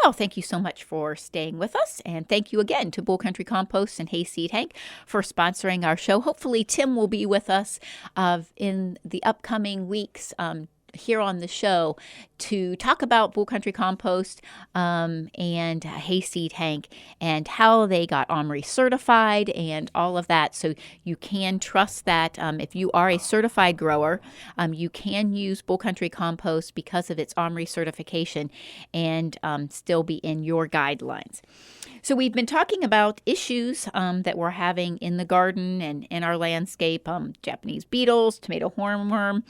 Well, thank you so much for staying with us, and thank you again to Bull Country Compost and Hayseed Hank for sponsoring our show. Hopefully, Tim will be with us in the upcoming weeks here on the show to talk about Bull Country Compost and Hayseed Hank and how they got OMRI certified and all of that. So you can trust that if you are a certified grower, you can use Bull Country Compost because of its OMRI certification and still be in your guidelines. So we've been talking about issues that we're having in the garden and in our landscape, Japanese beetles, tomato hornworm.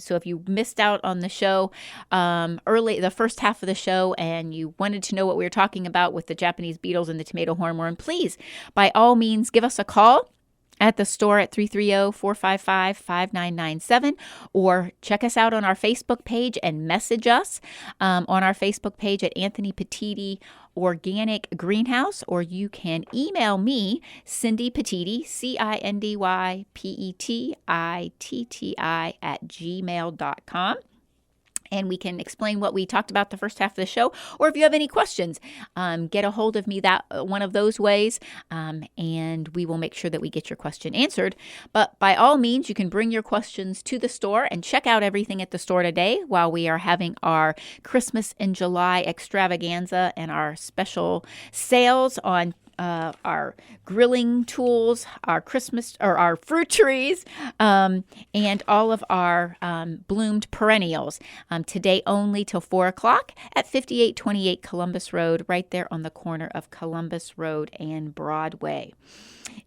So if you missed out on the show the first half of the show, and you wanted to know what we were talking about with the Japanese beetles and the tomato hornworm, please, by all means, give us a call at the store at 330-455-5997, or check us out on our Facebook page and message us on our Facebook page at Anthony Petitti Organic Greenhouse, or you can email me, Cindy Petitti, CindyPettitti @gmail.com. And we can explain what we talked about the first half of the show. Or if you have any questions, get a hold of me that one of those ways, and we will make sure that we get your question answered. But by all means, you can bring your questions to the store and check out everything at the store today while we are having our Christmas in July extravaganza and our special sales on our grilling tools, our Christmas or our fruit trees, and all of our bloomed perennials. Today only till 4 o'clock at 5828 Columbus Road, right there on the corner of Columbus Road and Broadway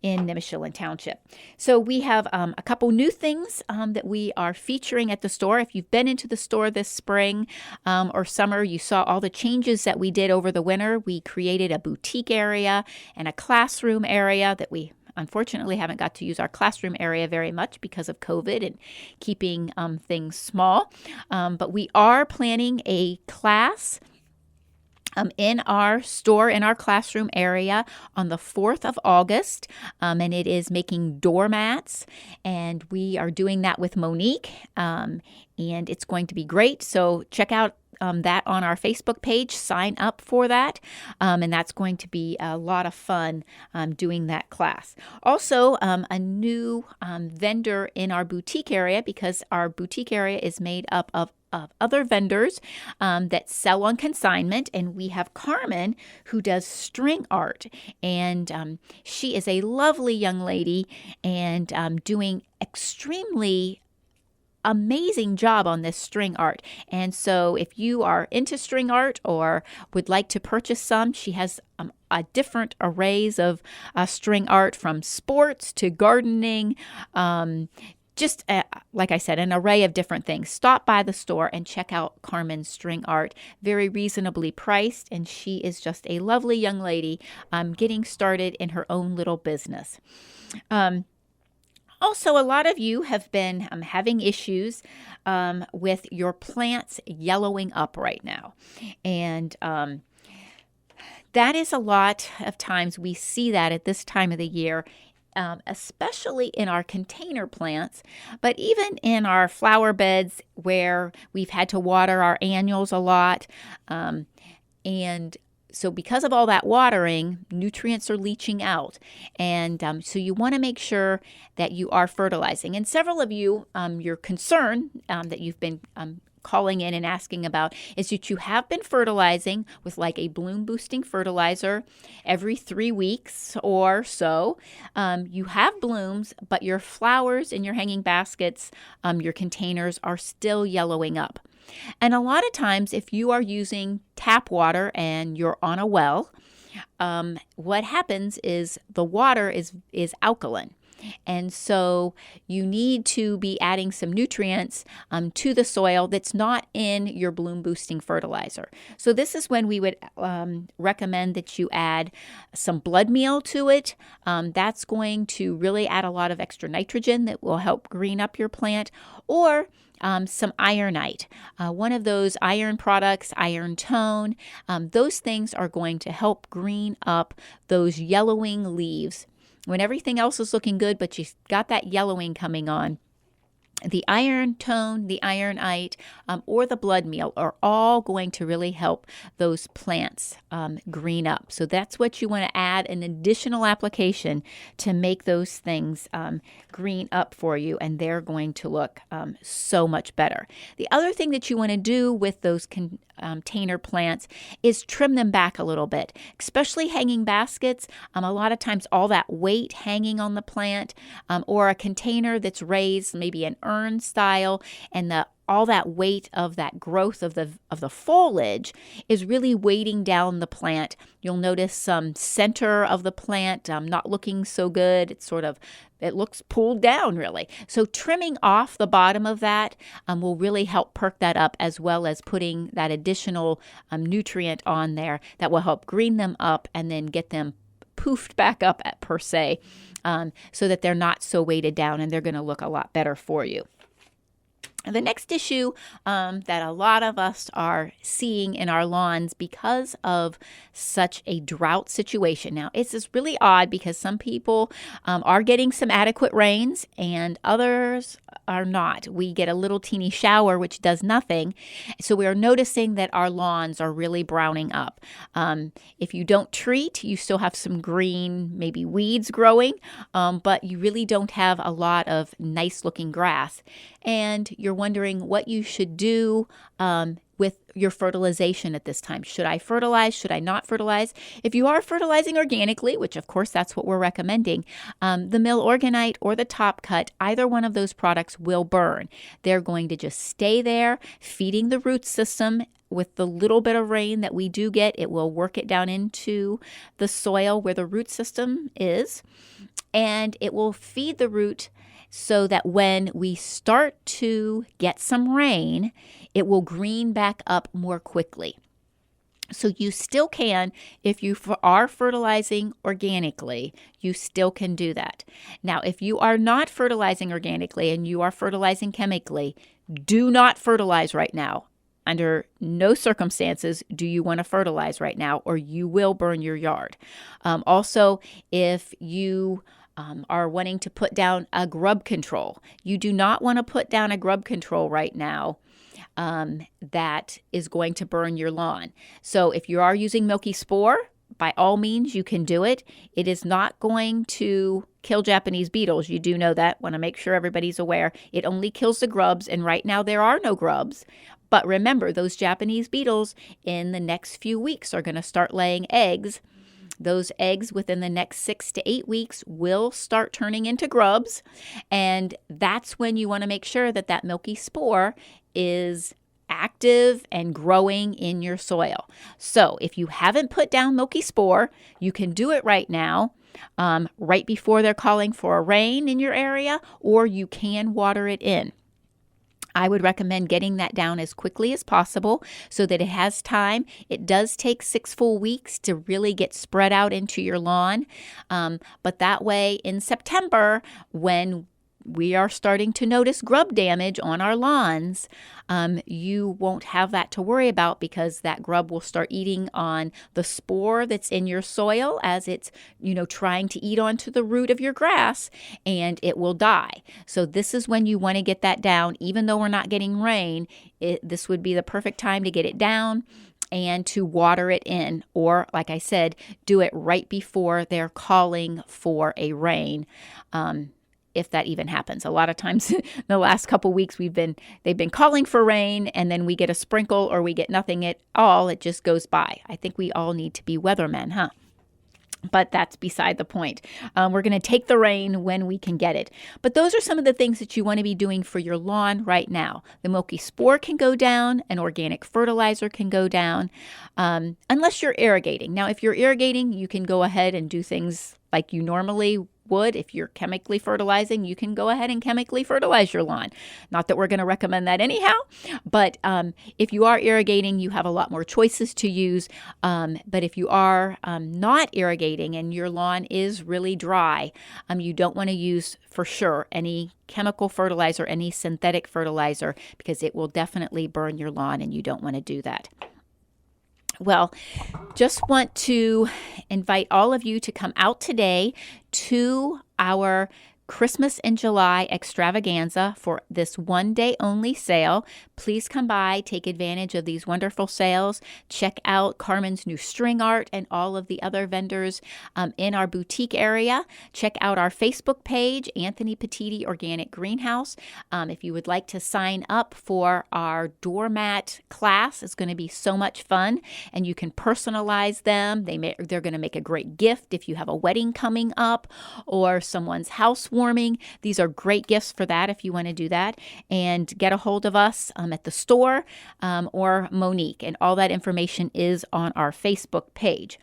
in Nimishillen Township. So we have a couple new things that we are featuring at the store. If you've been into the store this spring or summer, you saw all the changes that we did over the winter. We created a boutique area and a classroom area that we unfortunately haven't got to use our classroom area very much because of COVID and keeping things small. But we are planning a class in our store, in our classroom area on the 4th of August, and it is making doormats, and we are doing that with Monique, and it's going to be great. So check out that on our Facebook page, sign up for that, and that's going to be a lot of fun doing that class. Also, a new vendor in our boutique area, because our boutique area is made up of other vendors that sell on consignment, and we have Carmen, who does string art, and she is a lovely young lady and doing extremely amazing job on this string art. And so if you are into string art or would like to purchase some, she has a different arrays of string art, from sports to gardening, just like I said, an array of different things. Stop by the store and check out Carmen's string art. Very reasonably priced, and she is just a lovely young lady getting started in her own little business. Also, a lot of you have been having issues with your plants yellowing up right now. And that is a lot of times we see that at this time of the year, especially in our container plants, but even in our flower beds where we've had to water our annuals a lot. And so because of all that watering, nutrients are leaching out. And so you want to make sure that you are fertilizing. And several of you, your concern that you've been calling in and asking about is that you have been fertilizing with like a bloom boosting fertilizer every 3 weeks or so. You have blooms, but your flowers in your hanging baskets, your containers are still yellowing up. And a lot of times, if you are using tap water and you're on a well, what happens is the water is alkaline. And so you need to be adding some nutrients to the soil that's not in your bloom boosting fertilizer. So this is when we would recommend that you add some blood meal to it. That's going to really add a lot of extra nitrogen that will help green up your plant, or some ironite. One of those iron products, Iron Tone, those things are going to help green up those yellowing leaves. When everything else is looking good, but you've got that yellowing coming on, The iron tone, the ironite, or the blood meal are all going to really help those plants green up. So that's what you want to add, an additional application to make those things green up for you, and they're going to look so much better. The other thing that you want to do with those container plants is trim them back a little bit, especially hanging baskets. A lot of times all that weight hanging on the plant or a container that's raised, maybe an urn style, and all that weight of that growth of the foliage is really weighting down the plant. You'll notice some center of the plant not looking so good. It looks pulled down really. So trimming off the bottom of that will really help perk that up, as well as putting that additional nutrient on there that will help green them up and then get them poofed back up per se, so that they're not so weighted down and they're going to look a lot better for you. The next issue that a lot of us are seeing in our lawns because of such a drought situation. Now, it's just really odd because some people are getting some adequate rains and others are not. We get a little teeny shower, which does nothing. So we are noticing that our lawns are really browning up. If you don't treat, you still have some green, maybe weeds growing, but you really don't have a lot of nice looking grass. And you're wondering what you should do with your fertilization at this time. Should I fertilize? Should I not fertilize? If you are fertilizing organically, which of course that's what we're recommending, the mill organite or the top cut, either one of those products will burn. They're going to just stay there, feeding the root system. With the little bit of rain that we do get, it will work it down into the soil where the root system is, and it will feed the root so that when we start to get some rain, it will green back up more quickly. So you still can, if you are fertilizing organically, you still can do that. Now, if you are not fertilizing organically and you are fertilizing chemically, do not fertilize right now. Under no circumstances do you want to fertilize right now, or you will burn your yard. Also, if you are wanting to put down a grub control, you do not want to put down a grub control right now that is going to burn your lawn. So if you are using milky spore, by all means you can do it. It is not going to kill Japanese beetles. You do know that. Want to make sure everybody's aware. It only kills the grubs, and right now there are no grubs. But remember, those Japanese beetles in the next few weeks are going to start laying eggs. Those eggs within the next 6 to 8 weeks will start turning into grubs. And that's when you want to make sure that that milky spore is active and growing in your soil. So if you haven't put down milky spore, you can do it right now, right before they're calling for a rain in your area, or you can water it in. I would recommend getting that down as quickly as possible so that it has time. It does take 6 full weeks to really get spread out into your lawn. But that way in September, when we are starting to notice grub damage on our lawns, you won't have that to worry about, because that grub will start eating on the spore that's in your soil as it's, trying to eat onto the root of your grass, and it will die. So this is when you want to get that down. Even though we're not getting rain, this would be the perfect time to get it down and to water it in, or like I said, do it right before they're calling for a rain. If that even happens. A lot of times the last couple weeks they've been calling for rain, and then we get a sprinkle or we get nothing at all. It just goes by. I think we all need to be weathermen, huh? But that's beside the point. We're going to take the rain when we can get it. But those are some of the things that you want to be doing for your lawn right now. The milky spore can go down. An organic fertilizer can go down, unless you're irrigating. Now, if you're irrigating, you can go ahead and do things like you normally would. If you're chemically fertilizing, you can go ahead and chemically fertilize your lawn. Not that we're going to recommend that anyhow, but if you are irrigating, you have a lot more choices to use. But if you are not irrigating and your lawn is really dry, you don't want to use, for sure, any chemical fertilizer, any synthetic fertilizer, because it will definitely burn your lawn, and you don't want to do that. Well, just want to invite all of you to come out today to our Christmas in July extravaganza for this one-day only sale. Please come by, take advantage of these wonderful sales. Check out Carmen's new string art and all of the other vendors in our boutique area. Check out our Facebook page, Anthony Petitti Organic Greenhouse. If you would like to sign up for our doormat class, it's going to be so much fun, and you can personalize them. They're going to make a great gift if you have a wedding coming up or someone's housewarming. These are great gifts for that if you want to do that. And get a hold of us at the store or Monique, and all that information is on our Facebook page.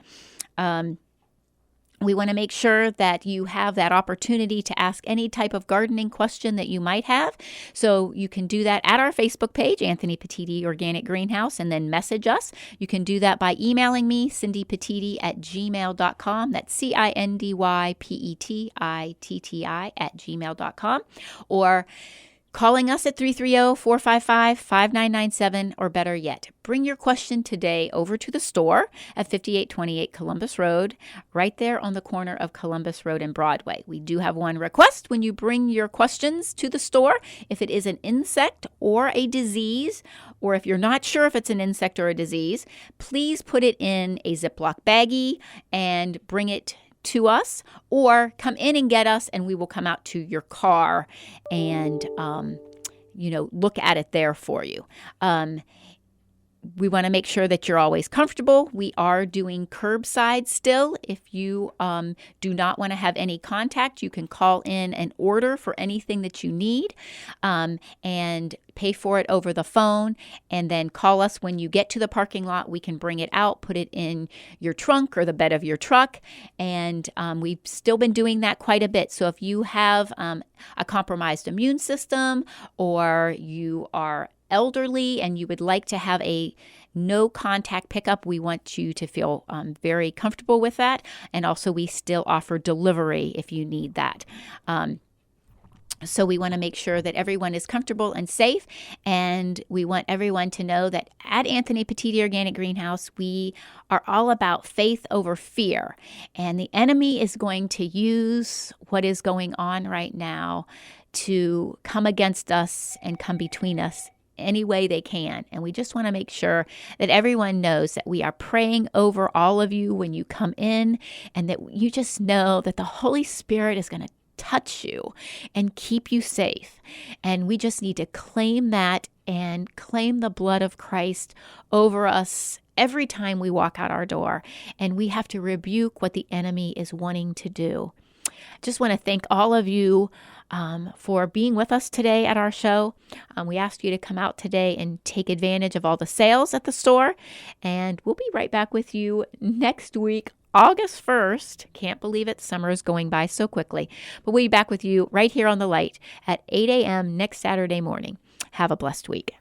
We want to make sure that you have that opportunity to ask any type of gardening question that you might have. So you can do that at our Facebook page, Anthony Petitti Organic Greenhouse, and then message us. You can do that by emailing me, cindypetitti@gmail.com. That's CINDYPETTITTI@gmail.com. Or calling us at 330-455-5997, or better yet, bring your question today over to the store at 5828 Columbus Road, right there on the corner of Columbus Road and Broadway. We do have one request when you bring your questions to the store. If it is an insect or a disease, or if you're not sure if it's an insect or a disease, please put it in a Ziploc baggie and bring it to us, or come in and get us, and we will come out to your car and look at it there for you. We want to make sure that you're always comfortable. We are doing curbside still. If you do not want to have any contact, you can call in and order for anything that you need and pay for it over the phone, and then call us when you get to the parking lot. We can bring it out, put it in your trunk or the bed of your truck, and we've still been doing that quite a bit. So if you have a compromised immune system, or you are elderly and you would like to have a no contact pickup, we want you to feel very comfortable with that. And also, we still offer delivery if you need that. So we want to make sure that everyone is comfortable and safe, and we want everyone to know that at Anthony Petitti Organic Greenhouse, we are all about faith over fear. And the enemy is going to use what is going on right now to come against us and come between us any way they can. And we just want to make sure that everyone knows that we are praying over all of you when you come in, and that you just know that the Holy Spirit is going to touch you and keep you safe. And we just need to claim that and claim the blood of Christ over us every time we walk out our door. And we have to rebuke what the enemy is wanting to do. Just want to thank all of you for being with us today at our show. We asked you to come out today and take advantage of all the sales at the store. And we'll be right back with you next week, August 1st. Can't believe it. Summer is going by so quickly. But we'll be back with you right here on The Light at 8 a.m. next Saturday morning. Have a blessed week.